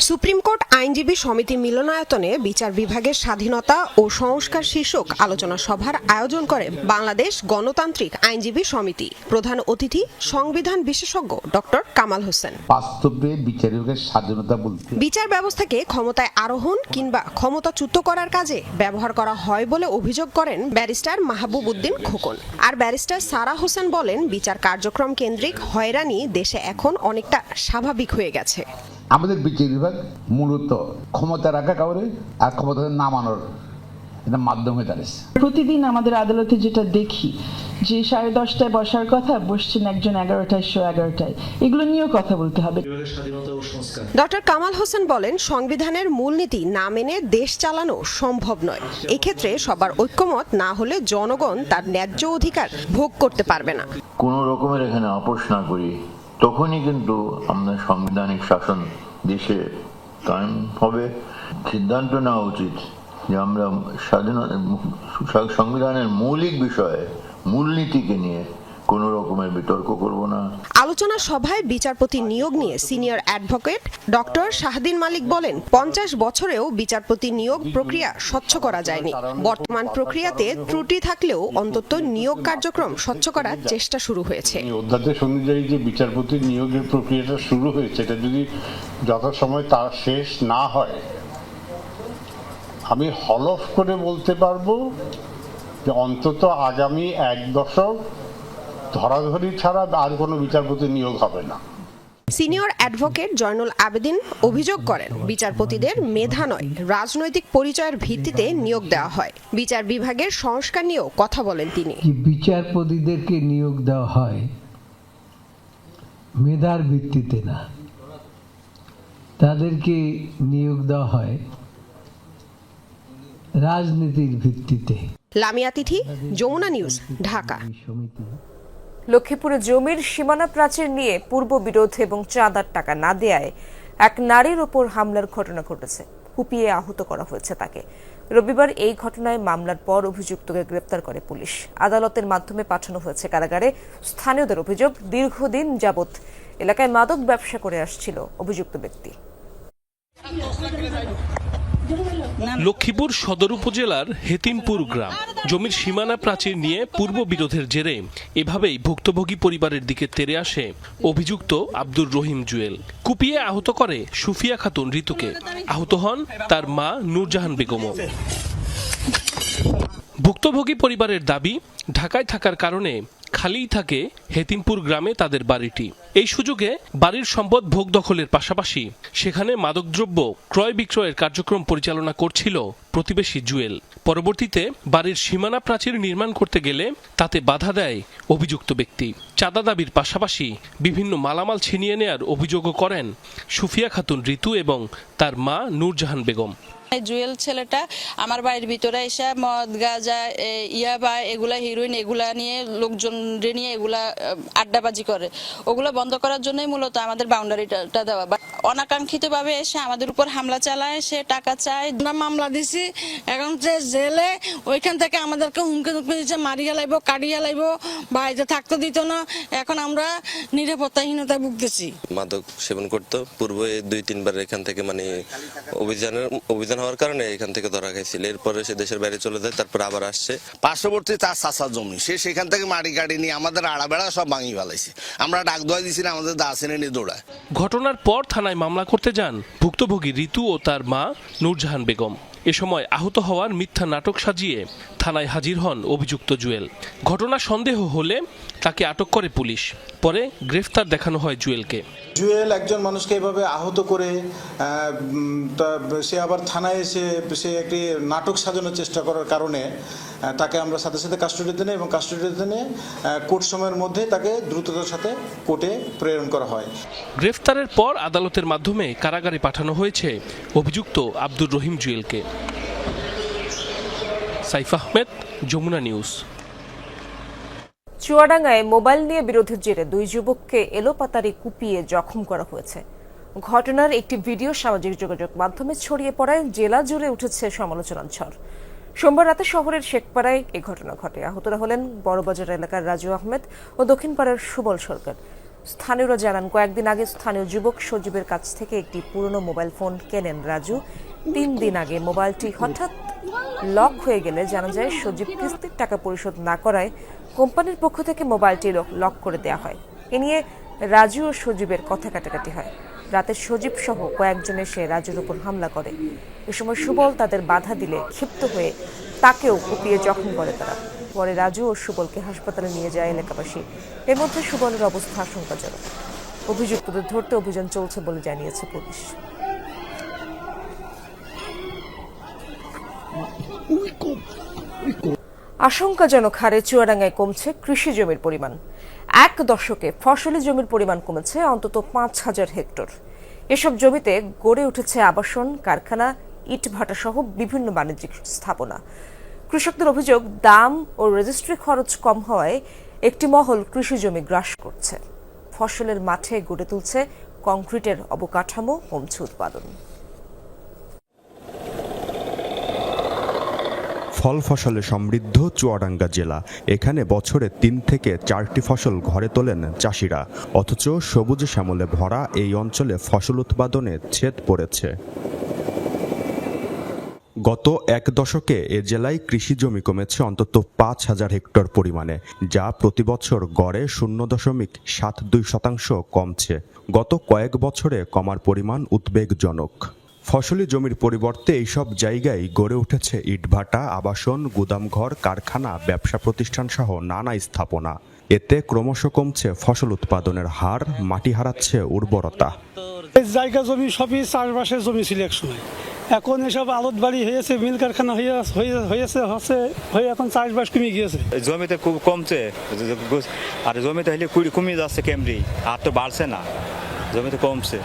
সুপ্রিম কোর্ট আইনজীবী সমিতি মিলনায়তনে বিচার বিভাগের স্বাধীনতা ও সংস্কার শীর্ষক আলোচনা সভার আয়োজন করে বাংলাদেশ গণতান্ত্রিক আইনজীবী সমিতি। প্রধান অতিথি সংবিধান বিশেষজ্ঞ ডক্টর কামাল হোসেন। বাস্তবে বিচার বিভাগের স্বাধীনতা বলতে বিচার ব্যবস্থাকে ক্ষমতায় আরোহণ কিংবা ক্ষমতাচ্যুত করার কাজে ব্যবহার করা হয় বলে অভিযোগ করেন ব্যারিস্টার মাহবুব উদ্দিন খোকন। আর ব্যারিস্টার সারা হোসেন বলেন, বিচার কার্যক্রম কেন্দ্রিক হয়রানি দেশে এখন অনেকটা স্বাভাবিক হয়ে গেছে। আমাদের বিচার বিভাগ মূলত ক্ষমতা রাখা কাউরে আর ক্ষমতা নামানোর এটা মাধ্যমে দাঁড়িয়েছে। প্রতিদিন আমাদের আদালতে যেটা দেখি যে 10:30টায় বসার কথা, বসছেন একজন 11টায়, 11:30টায়। এগুলো নিয়েও কথা বলতে হবে। ডক্টর কামাল হোসেন বলেন, সংবিধানের মূলনীতি না মেনে দেশ চালানো সম্ভব নয়। এক্ষেত্রে সবার ঐক্যমত না হলে জনগণ তার ন্যায্য অধিকার ভোগ করতে পারবে না। কোন রকমের এখানে আপোষ না করি, তখনই কিন্তু আমাদের সাংবিধানিক শাসন দেশে কায়েম হবে। সিদ্ধান্ত নেওয়া উচিত যে আমরা সংবিধানের মৌলিক বিষয়ে, মূলনীতিকে নিয়ে কোনো রকমের বিতর্ক করব না। আলোচনা সভায় বিচারপতি নিয়োগ নিয়ে সিনিয়র অ্যাডভোকেট ডক্টর শাহদিন মালিক বলেন, 50 বছরেও বিচারপতি নিয়োগ প্রক্রিয়া স্বচ্ছ করা যায়নি। বর্তমান প্রক্রিয়াতে ত্রুটি থাকলেও অন্তত নিয়োগ কার্যক্রম স্বচ্ছ করার চেষ্টা শুরু হয়েছে। অধ্যাদেশ অনুযায়ী যে বিচারপতি নিয়োগের প্রক্রিয়াটা শুরু হয়েছে, এটা যদি যথাসময়ে তার শেষ না হয়, আমি হলফ করে বলতে পারবো যে অন্তত আগামী 1 দশক ধরাধরি ছাড়া আর কোনো বিচারপতি নিয়োগ হবে না। সিনিয়র অ্যাডভোকেট জয়নুল আবেদিন অভিযোগ করেন, বিচারপতিদের মেধা নয়, রাজনৈতিক পরিচয়ের ভিত্তিতে নিয়োগ দেওয়া হয়। বিচার বিভাগের সংস্কার নিয়েও কথা বলেন তিনি। বিচারপতিদেরকে নিয়োগ দেওয়া হয় মেধার ভিত্তিতে না, তাদেরকে নিয়োগ দেওয়া হয় রাজনীতির ভিত্তিতে। লামিয়া তিথি, যমুনা নিউজ, ঢাকা। লক্ষ্মীপুরে জমির সীমানা প্রাচীর নিয়ে পূর্ব বিরোধ এবং চাঁদার টাকা না দেয়ায় এক নারীর ওপর হামলার ঘটনা ঘটেছে। কুপিয়ে আহত করা হয়েছে তাকে। রবিবার এই ঘটনায় মামলার পর অভিযুক্তকে গ্রেপ্তার করে পুলিশ। আদালতের মাধ্যমে পাঠানো হয়েছে কারাগারে। স্থানীয়দের অভিযোগ, দীর্ঘদিন যাবৎ এলাকায় মাদক ব্যবসা করে আসছিল অভিযুক্ত ব্যক্তি। লক্ষ্মীপুর সদর উপজেলার হেতিমপুর গ্রাম। জমির সীমানা প্রাচীর নিয়ে পূর্ব বিরোধের জেরে এভাবেই ভুক্তভোগী পরিবারের দিকে তেড়ে আসে অভিযুক্ত আব্দুর রহিম জুয়েল। কুপিয়ে আহত করে সুফিয়া খাতুন ঋতুকে। আহত হন তার মা নূরজাহান বেগমও। ভুক্তভোগী পরিবারের দাবি, ঢাকায় থাকার কারণে খালিই থাকে হেতিমপুর গ্রামে তাদের বাড়িটি। এই সুযোগে বাড়ির সম্পদ ভোগ দখলের পাশাপাশি সেখানে মাদকদ্রব্য ক্রয় বিক্রয়ের কার্যক্রম পরিচালনা করছিল প্রতিবেশী জুয়েল। পরবর্তীতে বাড়ির সীমানা প্রাচীর নির্মাণ করতে গেলে তাতে বাধা দেয় অভিযুক্ত ব্যক্তি। চাঁদা দাবির পাশাপাশি বিভিন্ন মালামাল ছিনিয়ে নেয়ার অভিযোগও করেন সুফিয়া খাতুন ঋতু এবং তার মা নূরজাহান বেগম। জুয়েল ছেলেটা আমার বাড়ির ভিতরে এসে মদ, গাঁজা, ইয়াবা, এগুলা হিরোইন, এগুলা নিয়ে লোকজন নিয়ে এগুলা আড্ডাবাজি করে। ওগুলো বন্ধ করার জন্যই মূলত আমাদের বাউন্ডারিটা দেওয়া। অনাকাঙ্ক্ষিতভাবে এসে আমাদের উপর হামলা চালায়, সে টাকা চায়। আমরা মামলা দিছি, এখন যে জেলে ওইখান থেকে আমাদেরকে হুমকি ধুমকি দিচ্ছে, মারিয়া লাইব, কাটিয়া লাইব, বাড়িতে থাকতে দিত না। এখন আমরা নিরাপত্তাহীনতায় ভুগতেছি। মাদক সেবন করতো পূর্বে 2-3 বার এখান থেকে মানে অভিযান হওয়ার কারণে এখান থেকে ধরা খাইছিল। এরপরে সে দেশের বাইরে চলে যায়, তারপর আবার আসছে। পার্শ্ববর্তী তার চাষার জমি, সে সেখান থেকে মাটি কাটি নিয়ে আমাদের আড়া বেড়া সব ভাঙি ফেলাইছে। আমরা ডাক দোয়া দিছি না, আমাদের দা শ্রেণী নিয়ে দৌড়ায়। ঘটনার পর থানায় মামলা করতে যান ভুক্তভোগী ঋতু ও তার মা নূরজাহান বেগম। এ সময় আহত হওয়ার মিথ্যা নাটক সাজিয়ে থানায় হাজির হন অভিযুক্ত জুয়েল। ঘটনা সন্দেহ হলে তাকে আটক করে পুলিশ। পরে গ্রেফতার দেখানো হয় জুয়েলকে। জুয়েল একজন মানুষকে এভাবে আহত করে সে আবার থানায় এসে সে একটি নাটক সাজানোর চেষ্টা করার কারণে তাকে আমরা সাথে সাথে কাস্টডিতে নিই এবং কাস্টডিতে নিয়ে কোর্ট সময়ের মধ্যে তাকে দ্রুততার সাথে কোর্টে প্রেরণ করা হয়। গ্রেফতারের পর আদালতের মাধ্যমে কারাগারে পাঠানো হয়েছে অভিযুক্ত আব্দুর রহিম জুয়েলকে। সাইফ আহমেদ, যমুনা নিউজ। চুয়াডাঙ্গায় মোবাইল নিয়ে বিরোধের জেরে 2 যুবককে এলোপাতাড়ি কুপিয়ে জখম করা হয়েছে। ঘটনার একটি ভিডিও সামাজিক যোগাযোগ মাধ্যমে ছড়িয়ে পড়ায় জেলা জুড়ে উঠেছে সমালোচনার ঝড়। সোমবার রাতে শহরের শেখপাড়ায় এই ঘটনা ঘটে। আহতরা হলেন বড়বাজার এলাকার রাজু আহমেদ ও দক্ষিণপাড়ার সুবল সরকার। স্থানীয়রা জানান, কয়েকদিন আগে স্থানীয় যুবক সজীবের কাছ থেকে একটি পুরনো মোবাইল ফোন কেনেন রাজু। 3 দিন আগে মোবাইলটি হঠাৎ লক হয়ে গেলে জানা যায় সজীব কিস্তির টাকা পরিশোধ না করায় কোম্পানির পক্ষ থেকে মোবাইলটি লক করে দেওয়া হয়। এ নিয়ে রাজু ও সজীবের কথা কাটাকাটি হয়। রাতে সজীব সহ কয়েকজন এসে রাজুর উপর হামলা করে। এ সময় সুবল তাদের বাধা দিলে ক্ষিপ্ত হয়ে তাকেও কুপিয়ে জখম করে তারা। পরে রাজু ও সুবলকে হাসপাতালে নিয়ে যায় এলাকাবাসী। এর মধ্যে সুবলের অবস্থা আশঙ্কাজনক। অভিযুক্তদের ধরতে অভিযান চলছে বলে জানিয়েছে পুলিশ। আশঙ্কাজনক হারে চুয়াডাঙ্গায় কমছে কৃষি জমির পরিমাণ। 1 দশকে ফসলি জমির পরিমাণ কমেছে অন্তত 5,000 হেক্টর। এসব জমিতে গড়ে উঠেছে আবাসন, কারখানা, ইটভাটা সহ বিভিন্ন বাণিজ্যিক স্থাপনা। কৃষকদের অভিযোগ, দাম ও রেজিস্ট্রি খরচ কম হওয়ায় একটি মহল কৃষি জমি গ্রাস করছে। ফসলের মাঠে গড়ে তুলছে কংক্রিটের অবকাঠামো, কমছে উৎপাদন। ফল ফসলে সমৃদ্ধ চুয়াডাঙ্গা জেলা। এখানে বছরে 3 থেকে 4টি ফসল ঘরে তোলেন চাষিরা, অথচ সবুজ শ্যামলে ভরা এই অঞ্চলে ফসল উৎপাদনে ছেদ পড়েছে। গত 1 দশকে এ জেলায় কৃষি জমি কমেছে অন্তত 5,000 হেক্টর পরিমাণে, যা প্রতি বছর গড়ে 0.72% কমছে। গত কয়েক বছরে কমার পরিমাণ উদ্বেগজনক। ফসলি জমির পরিবর্তে এইসব জায়গায় গড়ে উঠেছে ইটভাটা, আবাসন, গুদামঘর, কারখানা, ব্যবসা প্রতিষ্ঠান সহ নানা স্থাপনা। এতে ক্রমশ কমছে ফসল উৎপাদনের হার, মাটি হারাচ্ছে উর্বরতা। জায়গা জমি সবই চাষবাসের জমি ছিল একসময়, এখন এসব আলত বাড়ি হয়েছে, মিল কারখানা হয়ে এখন চাষবাস কমে গিয়েছে। জমিতে খুব কমছে, আর জমিতে হলে কমে যাচ্ছে কেমনি, আর তো বাড়ছে না, জমিতে কমছে।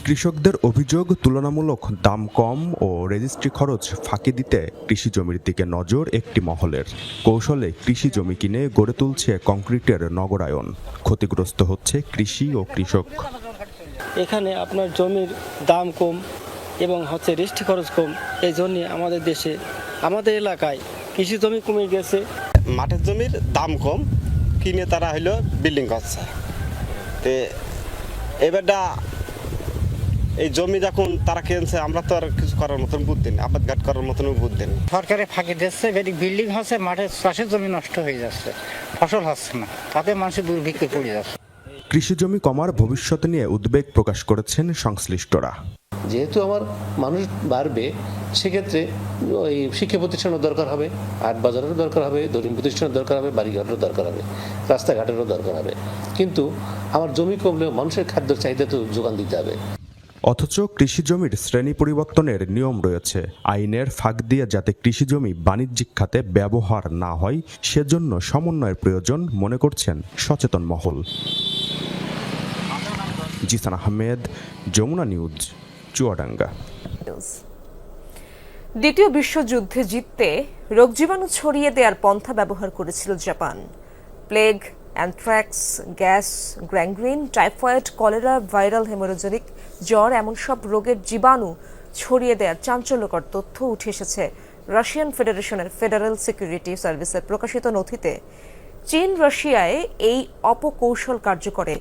কৃষকদের অভিযোগ, তুলনামূলক দাম কম ও রেজিস্ট্রি খরচ ফাঁকি দিতে কৃষি জমির দিকে নজর একটি মহলের। কৌশলে কৃষি জমি কিনে গড়ে তুলছে কংক্রিটের নগরায়ন। ক্ষতিগ্রস্ত হচ্ছে কৃষি ও কৃষক। এখানে আপনার জমির দাম কম এবং রেজিস্ট্রি খরচ কম, এই জন্য আমাদের দেশে, আমাদের এলাকায় কৃষি জমি কমে গেছে। মাঠের জমির দাম কম, কিনে তারা হইলো বিল্ডিং করছে। তো এবারটা এই জমি যখন তারা কিনছে, আমরা তো আর কিছু করার মতন বুদ্ধি নেই, আবাদ ঘাট করার মতন বুদ্ধি নেই। সরকারে ফাঁকি দিচ্ছে, বিল্ডিং হচ্ছে, মাঠের চাষের জমি নষ্ট হয়ে যাচ্ছে, ফসল হচ্ছে না, তাতে মানুষের দুর্ভিক্ষে পড়ে যাচ্ছে। কৃষি জমি কমার ভবিষ্যৎ নিয়ে উদ্বেগ প্রকাশ করেছেন সংশ্লিষ্টরা। যেহেতু আমার মানুষ বাড়বে, সেক্ষেত্রে ওই শিক্ষা প্রতিষ্ঠানের দরকার হবে, হাট বাজারেরও দরকার হবে, দৈনিক প্রতিষ্ঠানের দরকার হবে, বাড়িঘাটেরও দরকার হবে, রাস্তাঘাটেরও দরকার হবে। কিন্তু আমার জমি কমলেও মানুষের খাদ্যের চাহিদা তো যোগান দিতে হবে। অথচ কৃষি জমির শ্রেণী পরিবর্তনের নিয়ম রয়েছে। আইনের ফাঁক দিয়ে যাতে কৃষি জমি বাণিজ্যিক খাতে ব্যবহার না হয়, সেজন্য সমন্বয়ের প্রয়োজন মনে করছেন সচেতন মহল। জিসান আহমেদ, যমুনা নিউজ, চুয়াডাঙ্গা। দ্বিতীয় বিশ্বযুদ্ধে জিততে রোগ জীবাণু ছড়িয়ে দেওয়ার পন্থা ব্যবহার করেছিল Japan. Plague, anthrax, gas, gangrene, typhoid, cholera, viral haemorrhagic জ্বর এমন সব রোগের জীবাণু ছড়িয়ে দেওয়ার চাঞ্চল্যকর তথ্য উঠে এসেছে রাশিয়ান ফেডারেশনের ফেডারেল সিকিউরিটি সার্ভিসের প্রকাশিত নথিতে। চীন রাশিয়ায় এই অপকৌশল কার্যকরে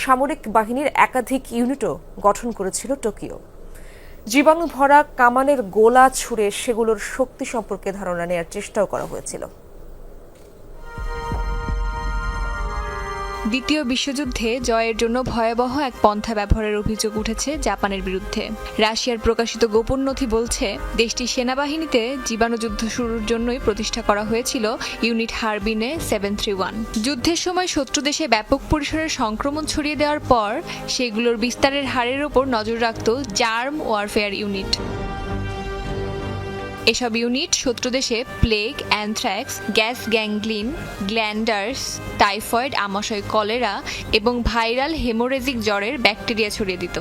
সামরিক বাহিনীর একাধিক ইউনিটও গঠন করেছিল টোকিও। জীবাণু ভরা কামানের গোলা ছুঁড়ে সেগুলোর শক্তি সম্পর্কে ধারণা নেওয়ার চেষ্টাও করা হয়েছিল। দ্বিতীয় বিশ্বযুদ্ধে জয়ের জন্য ভয়াবহ এক পন্থা ব্যবহারের অভিযোগ উঠেছে জাপানের বিরুদ্ধে। রাশিয়ার প্রকাশিত গোপন নথি বলছে, দেশটির সেনাবাহিনীতে জীবাণুযুদ্ধ শুরুর জন্যই প্রতিষ্ঠা করা হয়েছিল ইউনিট হারবিনে 731। যুদ্ধের সময় শত্রু দেশে ব্যাপক পরিসরের সংক্রমণ ছড়িয়ে দেওয়ার পর সেগুলোর বিস্তারের হারের ওপর নজর রাখত জার্ম ওয়ারফেয়ার ইউনিট। এসব ইউনিট শত্রু দেশে plague, anthrax, gas gangrene, glanders, typhoid, আমাশয়, কলেরা এবং ভাইরাল হেমোরেজিক জ্বরের ব্যাকটেরিয়া ছড়িয়ে দিত।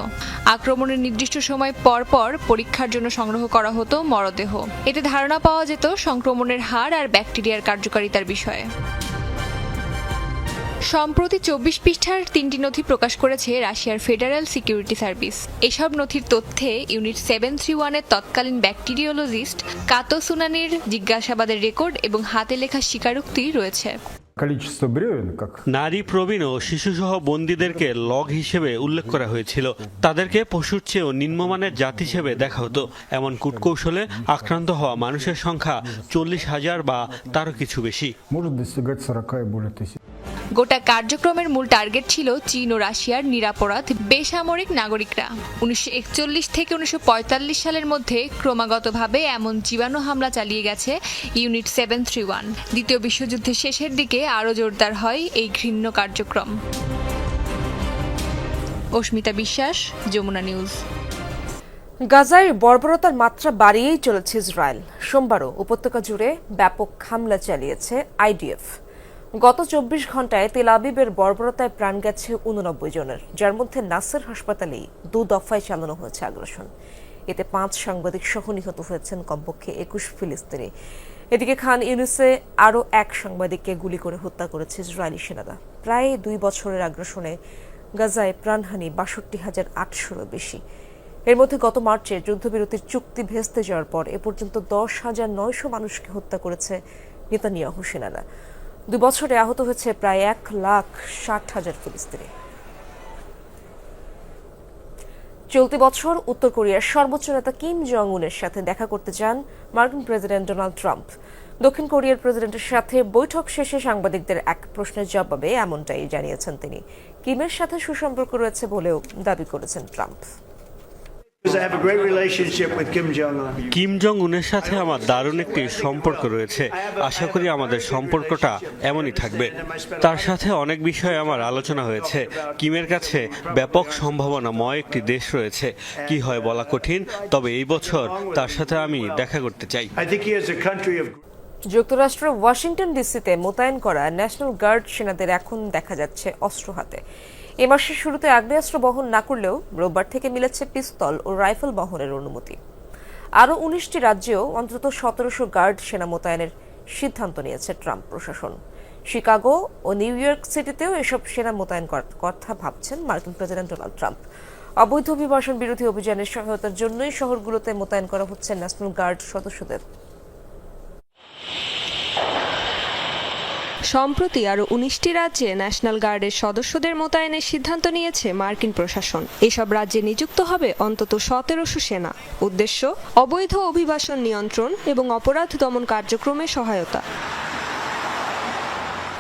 আক্রমণের নির্দিষ্ট সময় পর পর পরীক্ষার জন্য সংগ্রহ করা হতো মরদেহ। এতে ধারণা পাওয়া যেত সংক্রমণের হার আর ব্যাকটেরিয়ার কার্যকারিতার বিষয়ে। সম্প্রতি 24 পৃষ্ঠার 3টি নথি প্রকাশ করেছে রাশিয়ার ফেডারেল সিকিউরিটি সার্ভিস। এসব নথির তথ্যে ইউনিট 731-এর তৎকালীন ব্যাকটেরিওলজিস্ট কাতো সুনানির জিজ্ঞাসাবাদের রেকর্ড এবং হাতে লেখা স্বীকারোক্তি রয়েছে। নারী, প্রবীণ ও শিশুসহ বন্দীদেরকে লগ হিসেবে উল্লেখ করা হয়েছিল। তাদেরকে পশুর চেয়েও নিম্নমানের জাত হিসেবে দেখা হতো। এমন কূটকৌশলে আক্রান্ত হওয়া মানুষের সংখ্যা 40,000 বা তারও কিছু বেশি। গোটা কার্যক্রমের মূল টার্গেট ছিল চীন ও রাশিয়ার নিরাপরাধ বেসামরিক নাগরিকরা। 1941 থেকে 1945 সালের মধ্যে ক্রমাগতভাবে এমন জীবাণু হামলা চালিয়ে গেছে ইউনিট 731। দ্বিতীয় বিশ্বযুদ্ধের শেষের দিকে আরও জোরদার হয় এই ঘৃণ্য কার্যক্রম। অস্মিতা বিশ্বাস, যমুনা নিউজ। গাজায় বর্বরতার মাত্রা বাড়িয়েই চলেছে ইসরায়েল। সোমবারও উপত্যকা জুড়ে ব্যাপক হামলা চালিয়েছে আইডিএফ। গত 24 ঘন্টায় তেল আবিবের বর্বরতায় প্রাণ গেছে 89 জনের, যার মধ্যে নাসের হাসপাতালেই 2 দফায় চালানো হয়েছে আগ্রাসন। এতে 5 সাংবাদিক সহ নিহত হয়েছেন কমপক্ষে 21 ফিলিস্তিনি। এদিকে খান ইউনিসে আরও 1 সাংবাদিককে গুলি করে হত্যা করেছে ইসরায়েলি সেনারা। প্রায় 2 বছরের আগ্রাসনে গাজায় প্রাণহানি 62,800-এরও বেশি। এর মধ্যে গত মার্চে যুদ্ধবিরতির চুক্তি ভেস্তে যাওয়ার পর এ পর্যন্ত 10,900 মানুষকে হত্যা করেছে নেতানিয়াহু সেনারা। 2 বছরে আহত হয়েছে প্রায় 1,60,000 ফিলিস্তিনি। চলতি বছর উত্তর কোরিয়ার সর্বোচ্চ নেতা কিম জং উনের সাথে দেখা করতে যান মার্কিন প্রেসিডেন্ট ডোনাল্ড ট্রাম্প। দক্ষিণ কোরিয়ার প্রেসিডেন্টের সাথে বৈঠক শেষে সাংবাদিকদের এক প্রশ্নের জবাবে এমনটাই জানিয়েছেন তিনি। কিমের সাথে সুসম্পর্ক রয়েছে বলেও দাবি করেছেন ট্রাম্প। কিম জং উনের সাথে আমার দারুণ একটি সম্পর্ক রয়েছে। আশা করি আমাদের সম্পর্কটা এমনই থাকবে। তার সাথে অনেক বিষয়ে আমার আলোচনা হয়েছে। কিমের কাছে ব্যাপক সম্ভাবনাময় একটি দেশ রয়েছে। কি হয় বলা কঠিন, তবে এই বছর তার সাথে আমি দেখা করতে চাই। যুক্তরাষ্ট্রের ওয়াশিংটন ডিসিতে মোতায়েন করা ন্যাশনাল গার্ড সেনাদের এখন দেখা যাচ্ছে অস্ত্র হাতে। এ মাসের শুরুতে আগ্নেয়াস্ত্র বহন না করলেও রোববার থেকে মিলেছে পিস্তল ও রাইফেল বহনের অনুমতি। আরও 19টি রাজ্যেও অন্তত 1700 গার্ড সেনা মোতায়েনের সিদ্ধান্ত নিয়েছে ট্রাম্প প্রশাসন। শিকাগো ও নিউ ইয়র্ক সিটিতেও এসব সেনা মোতায়েন করার কথা ভাবছেন মার্কিন প্রেসিডেন্ট ডোনাল্ড ট্রাম্প। অবৈধ অভিবাসন বিরোধী অভিযানের সহায়তার জন্যই শহরগুলোতে মোতায়েন করা হচ্ছে ন্যাশনাল গার্ড সদস্যদের। সম্প্রতি আরও 19টি রাজ্যে ন্যাশনাল গার্ডের সদস্যদের মোতায়েনের সিদ্ধান্ত নিয়েছে মার্কিন প্রশাসন। এসব রাজ্যে নিযুক্ত হবে অন্তত 1700 সেনা। উদ্দেশ্য অবৈধ অভিবাসন নিয়ন্ত্রণ এবং অপরাধ দমন কার্যক্রমে সহায়তা।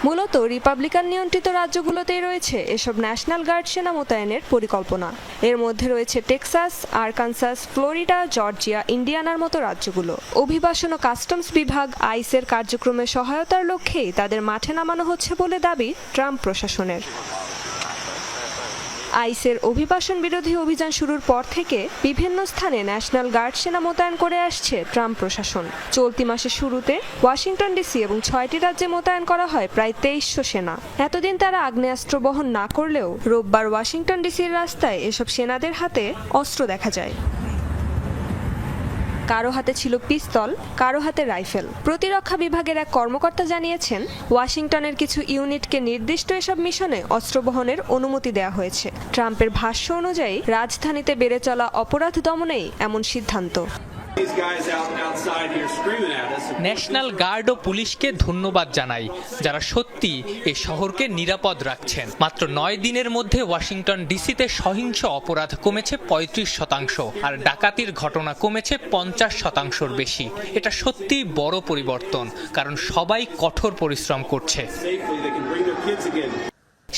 মূলত রিপাবলিকান নিয়ন্ত্রিত রাজ্যগুলোতেই রয়েছে এসব ন্যাশনাল গার্ড সেনা মোতায়েনের পরিকল্পনা। এর মধ্যে রয়েছে টেক্সাস, আরকানসাস, ফ্লোরিডা, জর্জিয়া, ইন্ডিয়ানার মতো রাজ্যগুলো। অভিবাসন ও কাস্টমস বিভাগ আইসের কার্যক্রমে সহায়তার লক্ষ্যেই তাদের মাঠে নামানো হচ্ছে বলে দাবি ট্রাম্প প্রশাসনের। আইসের অভিবাসন বিরোধী অভিযান শুরুর পর থেকে বিভিন্ন স্থানে ন্যাশনাল গার্ড সেনা মোতায়েন করে আসছে ট্রাম্প প্রশাসন। চলতি মাসের শুরুতে ওয়াশিংটন ডিসি এবং 6টি রাজ্যে মোতায়েন করা হয় প্রায় 2300 সেনা। এতদিন তারা আগ্নেয়াস্ত্র বহন না করলেও রোববার ওয়াশিংটন ডিসির রাস্তায় এসব সেনাদের হাতে অস্ত্র দেখা যায়। কারো হাতে ছিল পিস্তল, কারো হাতে রাইফেল। প্রতিরক্ষা বিভাগের এক কর্মকর্তা জানিয়েছেন, ওয়াশিংটনের কিছু ইউনিটকে নির্দিষ্ট এসব মিশনে অস্ত্র বহনের অনুমতি দেওয়া হয়েছে। ট্রাম্পের ভাষ্য অনুযায়ী রাজধানীতে বেড়ে চলা অপরাধ দমনেই এমন সিদ্ধান্ত। ন্যাশনাল গার্ড ও পুলিশকে ধন্যবাদ জানাই, যারা সত্যি এই শহরকে নিরাপদ রাখছেন। মাত্র 9 দিনের মধ্যে ওয়াশিংটন ডিসিতে সহিংস অপরাধ কমেছে 35%, আর ডাকাতির ঘটনা কমেছে 50%-র বেশি। এটা সত্যিই বড় পরিবর্তন, কারণ সবাই কঠোর পরিশ্রম করছে।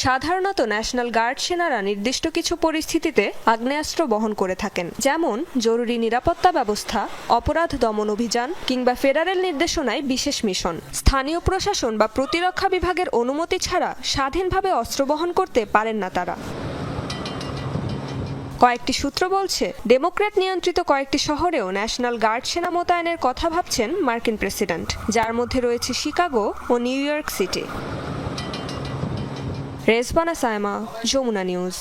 সাধারণত ন্যাশনাল গার্ড সেনারা নির্দিষ্ট কিছু পরিস্থিতিতে আগ্নেয়াস্ত্র বহন করে থাকেন, যেমন জরুরি নিরাপত্তা ব্যবস্থা, অপরাধ দমন অভিযান কিংবা ফেডারেল নির্দেশনায় বিশেষ মিশন। স্থানীয় প্রশাসন বা প্রতিরক্ষা বিভাগের অনুমতি ছাড়া স্বাধীনভাবে অস্ত্র বহন করতে পারেন না তারা। কয়েকটি সূত্র বলছে, ডেমোক্র্যাট নিয়ন্ত্রিত কয়েকটি শহরেও ন্যাশনাল গার্ড সেনা মোতায়েনের কথা ভাবছেন মার্কিন প্রেসিডেন্ট, যার মধ্যে রয়েছে শিকাগো ও New York City. Rezbana Saima, Jamuna news.